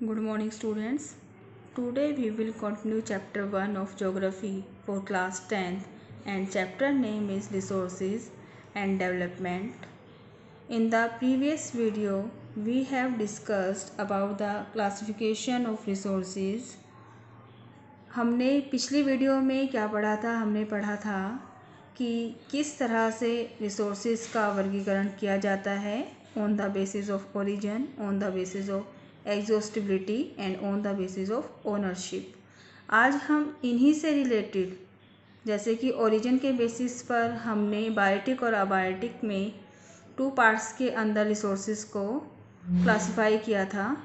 Good morning, students. Today we will continue chapter 1 of geography for class 10th, and chapter name is resources and development. In the previous video we have discussed about the classification of resources. हमने पिछली video में क्या पढ़ा था? हमने पढ़ा था कि किस तरह से रिसोर्सेज का वर्गीकरण किया जाता है on the basis of origin, on the basis of exhaustibility and on the basis of ownership. आज हम इन्हीं से रिलेटेड, जैसे कि ओरिजिन के बेसिस पर हमने बायोटिक और अबायोटिक में 2 पार्ट्स के अंदर रिसोर्सेज को क्लासिफाई किया था,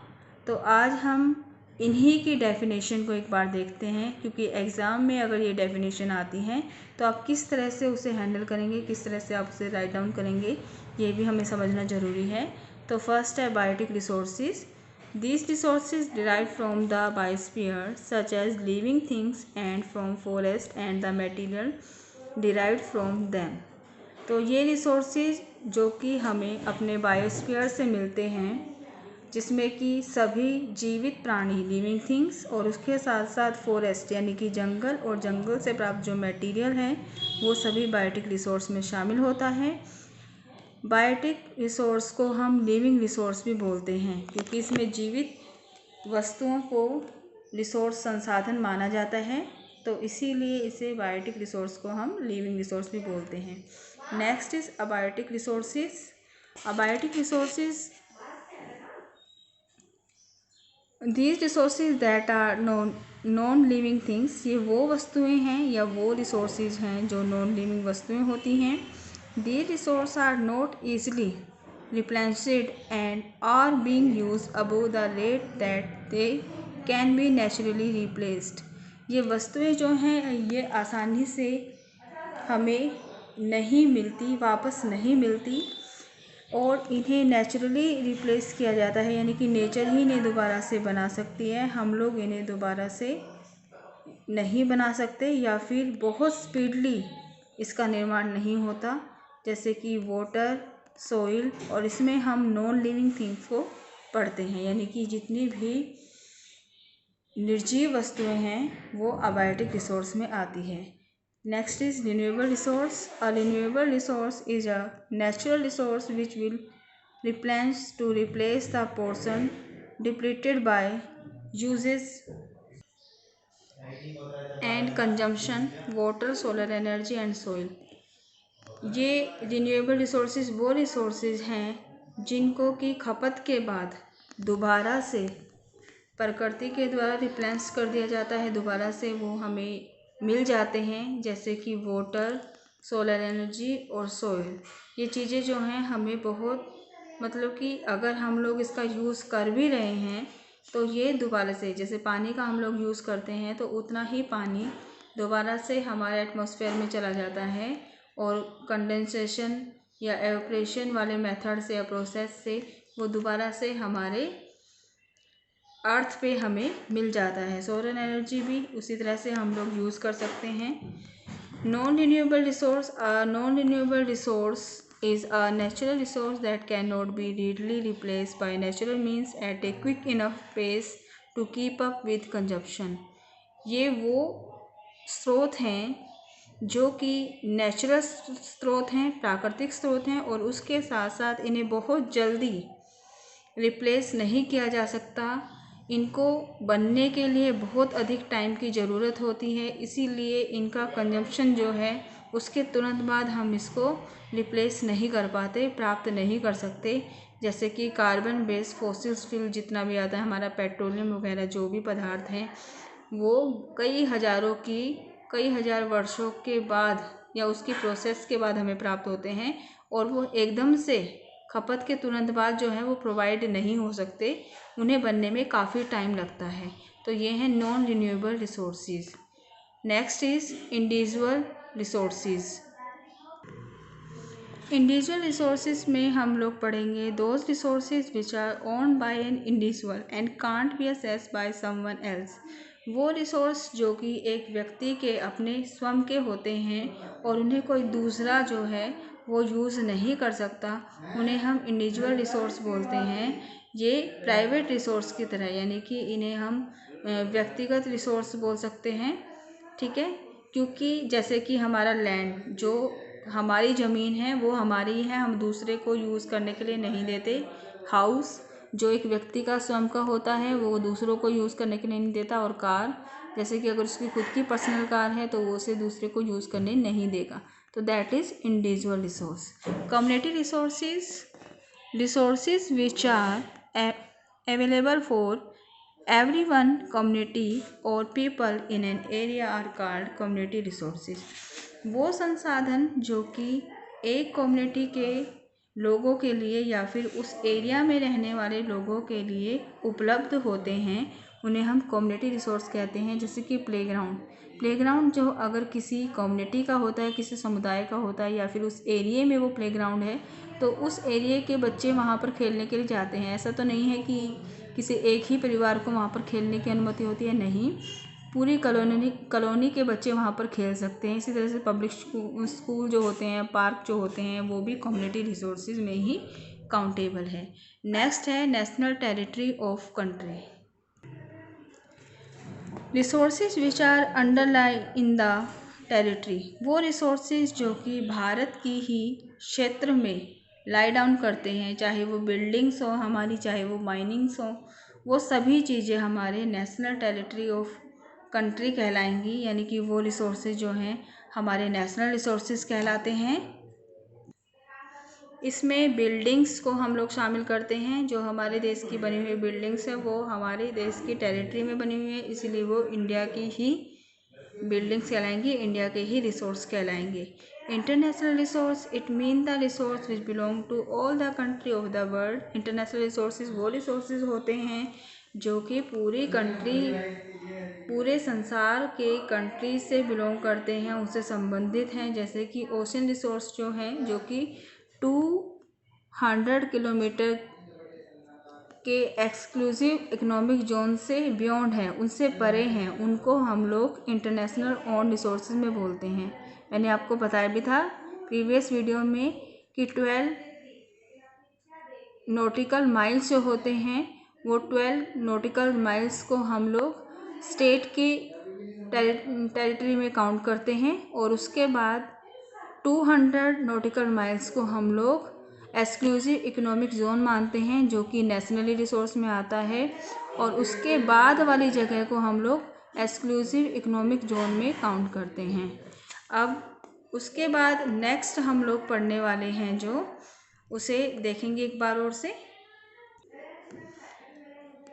तो आज हम इन्हीं की डेफिनेशन को एक बार देखते हैं, क्योंकि एग्ज़ाम में अगर ये डेफिनेशन आती हैं तो आप किस तरह से उसे हैंडल करेंगे, किस तरह से आप उसे राइट डाउन करेंगे, ये भी हमें समझना ज़रूरी है। तो फर्स्ट है biotic resources. These resources derived from the biosphere, such as living things, and from forest and the material derived from them. तो ये रिसोर्सेज जो कि हमें अपने बायोस्फीयर से मिलते हैं, जिसमें कि सभी जीवित प्राणी लिविंग थिंग्स और उसके साथ साथ फॉरेस्ट यानी कि जंगल और जंगल से प्राप्त जो मटेरियल है वो सभी बायोटिक रिसोर्स में शामिल होता है। बायोटिक रिसोर्स को हम लिविंग रिसोर्स भी बोलते हैं, क्योंकि इसमें जीवित वस्तुओं को रिसोर्स संसाधन माना जाता है, तो इसीलिए इसे बायोटिक रिसोर्स को हम लिविंग रिसोर्स भी बोलते हैं। Next is abiotic resources. Abiotic resources these resources that are non living things. ये वो वस्तुएं हैं या वो रिसोर्सेज हैं जो नॉन लिविंग वस्तुएं होती हैं। These resources are not easily replenished and are being used above the rate that they can be naturally replaced. ये वस्तुएं जो हैं ये आसानी से हमें नहीं मिलती, वापस नहीं मिलती, और इन्हें नेचुरली रिप्लेस किया जाता है, यानी कि नेचर ही इन्हें दोबारा से बना सकती है। हम लोग इन्हें दोबारा से नहीं बना सकते, या फिर बहुत स्पीडली इसका निर्माण नहीं होता, जैसे कि वाटर, सॉइल, और इसमें हम नॉन लिविंग थिंग्स को पढ़ते हैं, यानी कि जितनी भी निर्जीव वस्तुएं हैं वो अबायोटिक रिसोर्स में आती है। Next is renewable resource. A renewable resource is a natural resource which will replenish to replace the portion depleted by uses and consumption, water, solar energy and soil. ये रिन्यूएबल रिसोर्सेज वो resources हैं जिनको कि खपत के बाद दोबारा से प्रकृति के द्वारा रिप्लेस कर दिया जाता है, दोबारा से वो हमें मिल जाते हैं, जैसे कि वाटर, सोलर एनर्जी और सोइल। ये चीज़ें जो हैं हमें बहुत, मतलब कि अगर हम लोग इसका यूज़ कर भी रहे हैं तो ये दोबारा से, जैसे पानी का हम लोग यूज़ करते हैं तो उतना ही पानी दोबारा से हमारे एटमॉस्फेयर में चला जाता है, और कंडेंसेशन या एवोपरेशन वाले मेथड से या प्रोसेस से वो दोबारा से हमारे अर्थ पे हमें मिल जाता है। सोलर एनर्जी भी उसी तरह से हम लोग यूज़ कर सकते हैं। Non renewable resource is a natural resource that cannot be readily replaced by natural means at a quick enough pace to keep up with consumption. ये वो स्रोत हैं जो कि नेचुरल स्रोत हैं, प्राकृतिक स्रोत हैं, और उसके साथ साथ इन्हें बहुत जल्दी रिप्लेस नहीं किया जा सकता। इनको बनने के लिए बहुत अधिक टाइम की ज़रूरत होती है, इसीलिए इनका कंजम्पशन जो है उसके तुरंत बाद हम इसको रिप्लेस नहीं कर पाते, प्राप्त नहीं कर सकते। जैसे कि कार्बन बेस्ड फॉसिल फ्यूल जितना भी आता है, हमारा पेट्रोलियम वगैरह जो भी पदार्थ हैं, वो कई हज़ार वर्षों के बाद या उसकी प्रोसेस के बाद हमें प्राप्त होते हैं, और वो एकदम से खपत के तुरंत बाद जो है वो प्रोवाइड नहीं हो सकते, उन्हें बनने में काफ़ी टाइम लगता है। तो ये हैं non renewable resources. Next is individual resources. Individual resources में हम लोग पढ़ेंगे those resources which are owned by an individual and can't be assessed by someone else. वो रिसोर्स जो कि एक व्यक्ति के अपने स्वयं के होते हैं और उन्हें कोई दूसरा जो है वो यूज़ नहीं कर सकता, उन्हें हम इंडिविजुअल रिसोर्स बोलते हैं। ये प्राइवेट रिसोर्स की तरह, यानी कि इन्हें हम व्यक्तिगत रिसोर्स बोल सकते हैं, ठीक है। क्योंकि जैसे कि हमारा लैंड, जो हमारी ज़मीन है वो हमारी है, हम दूसरे को यूज़ करने के लिए नहीं देते। हाउस जो एक व्यक्ति का स्वयं का होता है वो दूसरों को यूज़ करने के लिए नहीं देता। और कार, जैसे कि अगर उसकी खुद की पर्सनल कार है तो वो उसे दूसरे को यूज़ करने नहीं देगा। तो that is individual resource. Community resources which are available for everyone, community or people in an area are called community resources। वो संसाधन जो कि एक कम्युनिटी के लोगों के लिए या फिर उस एरिया में रहने वाले लोगों के लिए उपलब्ध होते हैं उन्हें हम कम्युनिटी रिसोर्स कहते हैं। जैसे कि प्लेग्राउंड जो अगर किसी कम्युनिटी का होता है, किसी समुदाय का होता है या फिर उस एरिया में वो प्लेग्राउंड है तो उस एरिया के बच्चे वहाँ पर खेलने के लिए जाते हैं। ऐसा तो नहीं है कि किसी एक ही परिवार को वहाँ पर खेलने की अनुमति होती है, नहीं, पूरी कॉलोनी के बच्चे वहाँ पर खेल सकते हैं। इसी तरह से पब्लिक स्कूल जो होते हैं, पार्क जो होते हैं, वो भी कम्युनिटी रिसोर्सेज में ही काउंटेबल है। नेक्स्ट है national territory of country. Resources which are underlie in the territory, वो रिसोर्सेज जो कि भारत की ही क्षेत्र में लाई डाउन करते हैं, चाहे वो बिल्डिंग्स हो हमारी, चाहे वो माइनिंग्स हो, वो सभी चीज़ें हमारे नेशनल टेरिटरी ऑफ कंट्री कहलाएंगी। यानी कि वो रिसोर्सेज जो हैं हमारे नेशनल रिसोर्सेज कहलाते हैं। इसमें बिल्डिंग्स को हम लोग शामिल करते हैं। जो हमारे देश की बनी हुई बिल्डिंग्स है वो हमारे देश की टेरिटरी में बनी हुई है, इसलिए वो इंडिया की ही बिल्डिंग्स कहलाएंगी, इंडिया के ही रिसोर्स कहलाएंगे। International resource, it mean the resource which belong to all the country of the world. International resources वो रिसोर्सेज होते हैं जो कि पूरे संसार के कंट्री से बिलोंग करते हैं, उससे संबंधित हैं। जैसे कि ओशन रिसोर्स जो हैं, जो कि 200 किलोमीटर के एक्सक्लूसिव इकोनॉमिक जोन से बियॉन्ड हैं, उनसे परे हैं, उनको हम लोग इंटरनेशनल ऑन रिसोर्सेज में बोलते हैं। मैंने आपको बताया भी था प्रीवियस वीडियो में कि 12 नॉटिकल माइल्स जो होते हैं वो 12 नॉटिकल माइल्स को हम लोग स्टेट की टेरिटरी में काउंट करते हैं, और उसके बाद 200 नॉटिकल माइल्स को हम लोग एक्सक्लूसिव इकोनॉमिक जोन मानते हैं, जो कि नेशनली रिसोर्स में आता है, और उसके बाद वाली जगह को हम लोग एक्सक्लूसिव इकोनॉमिक जोन में काउंट करते हैं। अब उसके बाद नेक्स्ट हम लोग पढ़ने वाले हैं जो उसे देखेंगे एक बार और से।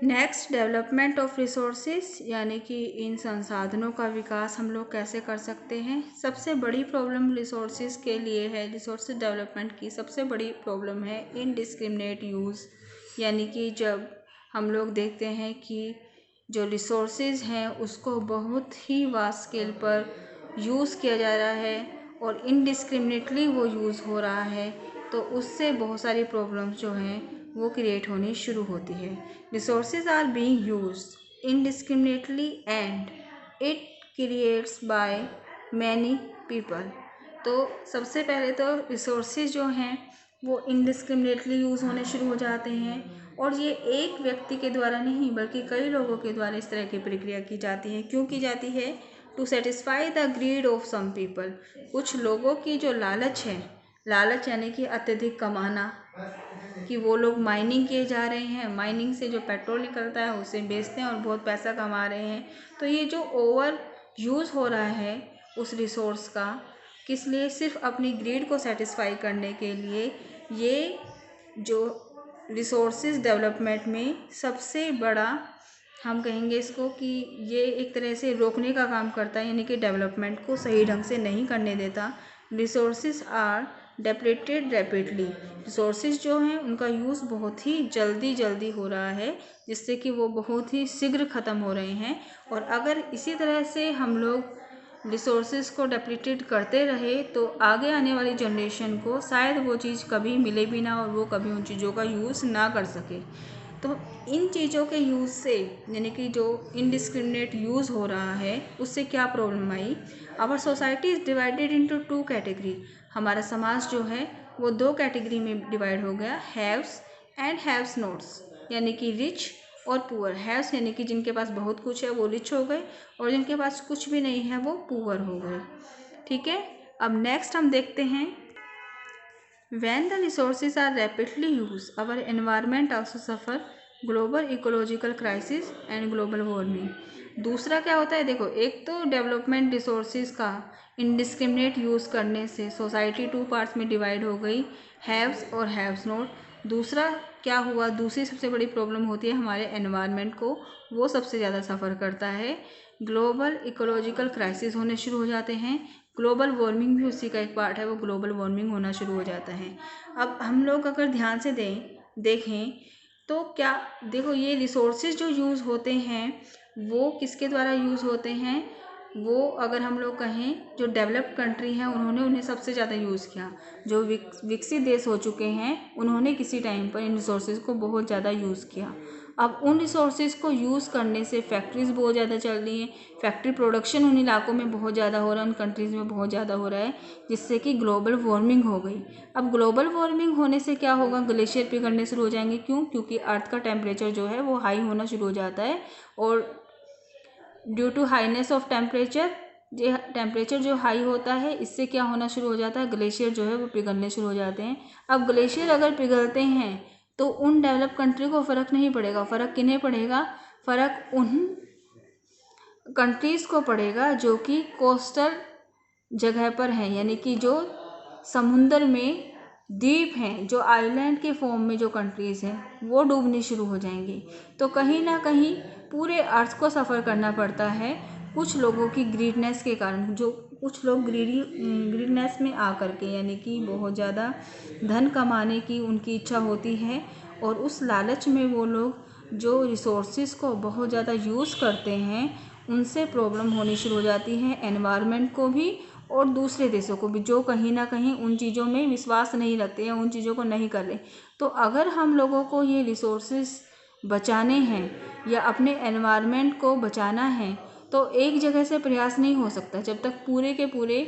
नेक्स्ट, डेवलपमेंट ऑफ रिसोर्सेज, यानी कि इन संसाधनों का विकास हम लोग कैसे कर सकते हैं। सबसे बड़ी प्रॉब्लम रिसोर्सेज के लिए है, रिसोर्सेज डेवलपमेंट की सबसे बड़ी प्रॉब्लम है इनडिस्क्रिमिनेट यूज़। यानी कि जब हम लोग देखते हैं कि जो रिसोर्सेज हैं उसको बहुत ही वास्ट स्केल पर यूज़ किया जा रहा है और इनडिस्क्रिमिनेटली वो यूज़ हो रहा है, तो उससे बहुत सारी प्रॉब्लम्स जो हैं वो क्रिएट होनी शुरू होती है। Resources are being used indiscriminately and it creates by many people. तो सबसे पहले तो रिसोर्सेज जो हैं वो इनडिस्क्रिमिनेटली यूज़ होने शुरू हो जाते हैं, और ये एक व्यक्ति के द्वारा नहीं बल्कि कई लोगों के द्वारा इस तरह की प्रक्रिया की जाती है। क्यों की जाती है? To satisfy the greed of some people. कुछ लोगों की जो लालच है, लालच यानी कि अत्यधिक कमाना, कि वो लोग माइनिंग किए जा रहे हैं, माइनिंग से जो पेट्रोल निकलता है उसे बेचते हैं और बहुत पैसा कमा रहे हैं। तो ये जो ओवर यूज़ हो रहा है उस रिसोर्स का, किस लिए? सिर्फ अपनी ग्रीड को सेटिस्फाई करने के लिए। ये जो रिसोर्सेज डेवलपमेंट में सबसे बड़ा, हम कहेंगे इसको कि ये एक तरह से रोकने का काम करता है, यानी कि डेवलपमेंट को सही ढंग से नहीं करने देता। Resources are depleted rapidly. Resources जो हैं उनका यूज़ बहुत ही जल्दी हो रहा है, जिससे कि वो बहुत ही शीघ्र ख़त्म हो रहे हैं। और अगर इसी तरह से हम लोग रिसोर्सेज को डेप्लीटेड करते रहे तो आगे आने वाली जनरेशन को शायद वो चीज़ कभी मिले भी ना, और वो कभी उन चीज़ों का यूज़ ना कर सके। तो इन चीज़ों के यूज़ से, यानी कि जो इनडिस्क्रिमिनेट यूज़ हो रहा है, उससे क्या प्रॉब्लम आई? Our society is divided into 2 category. हमारा समाज जो है वो 2 कैटेगरी में डिवाइड हो गया, हैव्स एंड हैव्स नॉट्स। यानी कि रिच और पुअर। हैव्स यानी कि जिनके पास बहुत कुछ है वो रिच हो गए और जिनके पास कुछ भी नहीं है वो पुअर हो गए। ठीक है, अब नेक्स्ट हम देखते हैं when the resources are rapidly used our environment also suffer global ecological crisis and global warming। दूसरा क्या होता है, देखो एक तो डेवलपमेंट रिसोर्सेज का इनडिस्क्रिमिनेट यूज़ करने से सोसाइटी टू पार्ट्स में डिवाइड हो गई, हैव्स और हैव्स नॉट। दूसरा क्या हुआ, दूसरी सबसे बड़ी प्रॉब्लम होती है हमारे एनवायरनमेंट को, वो सबसे ज़्यादा सफ़र करता है। ग्लोबल इकोलॉजिकल क्राइसिस होने शुरू हो जाते हैं, ग्लोबल वार्मिंग भी उसी का एक पार्ट है, वो ग्लोबल वार्मिंग होना शुरू हो जाता है। अब हम लोग अगर ध्यान से देखें तो क्या देखो ये रिसोर्सेज जो यूज़ होते हैं वो किसके द्वारा यूज़ होते हैं, वो अगर हम लोग कहें जो डेवलप्ड कंट्री हैं उन्होंने उन्हें सबसे ज़्यादा यूज़ किया। जो विकसित देश हो चुके हैं उन्होंने किसी टाइम पर इन रिसोर्सेज को बहुत ज़्यादा यूज़ किया। अब उन रिसोर्सेज को यूज़ करने से फैक्ट्रीज़ बहुत ज़्यादा चल रही हैं, फैक्ट्री प्रोडक्शन उन इलाकों में बहुत ज़्यादा हो रहा है, उन कंट्रीज़ में बहुत ज़्यादा हो रहा है, जिससे कि ग्लोबल वार्मिंग हो गई। अब ग्लोबल वार्मिंग होने से क्या होगा, ग्लेशियर पिघलने शुरू हो जाएंगे। क्यों? क्योंकि अर्थ का टेम्परेचर जो है वो हाई होना शुरू हो जाता है और due to highness of temperature जो हाई होता है इससे क्या होना शुरू हो जाता है, ग्लेशियर जो है वो पिघलने शुरू हो जाते हैं। अब ग्लेशियर अगर पिघलते हैं तो उन डेवलप कंट्री को फ़र्क नहीं पड़ेगा, फ़र्क किन्हें पड़ेगा, फ़र्क उन कंट्रीज़ को पड़ेगा जो कि कोस्टल जगह पर हैं, यानी कि जो समुंदर में द्वीप हैं, जो आइलैंड के फॉर्म में जो कंट्रीज़ हैं वो डूबनी शुरू हो जाएंगी। तो कहीं ना कहीं पूरे अर्थ को सफ़र करना पड़ता है कुछ लोगों की ग्रीडनेस के कारण, जो कुछ लोग ग्रीडनेस में आ करके, यानी कि बहुत ज़्यादा धन कमाने की उनकी इच्छा होती है और उस लालच में वो लोग जो रिसोर्सेज को बहुत ज़्यादा यूज़ करते हैं उनसे प्रॉब्लम होनी शुरू हो जाती है एनवायरनमेंट को भी और दूसरे देशों को भी, जो कहीं ना कहीं उन चीज़ों में विश्वास नहीं रखते हैं, उन चीज़ों को नहीं कर रहे। तो अगर हम लोगों को ये रिसोर्सेज बचाने हैं या अपने एनवायरनमेंट को बचाना है तो एक जगह से प्रयास नहीं हो सकता जब तक पूरे के पूरे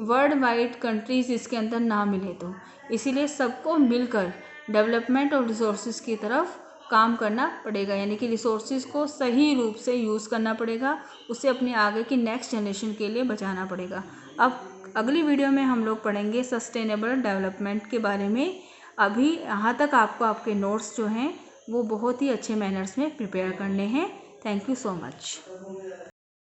वर्ल्ड वाइड कंट्रीज़ इसके अंदर ना मिले। तो इसीलिए सबको मिलकर डेवलपमेंट और रिसोर्सेज की तरफ काम करना पड़ेगा, यानी कि रिसोर्सेज को सही रूप से यूज़ करना पड़ेगा, उसे अपने आगे की नेक्स्ट जनरेशन के लिए बचाना पड़ेगा। अब अगली वीडियो में हम लोग पढ़ेंगे सस्टेनेबल डेवलपमेंट के बारे में। अभी यहाँ तक आपको आपके नोट्स जो हैं वो बहुत ही अच्छे मैनर्स में प्रिपेयर करने हैं। Thank you so much.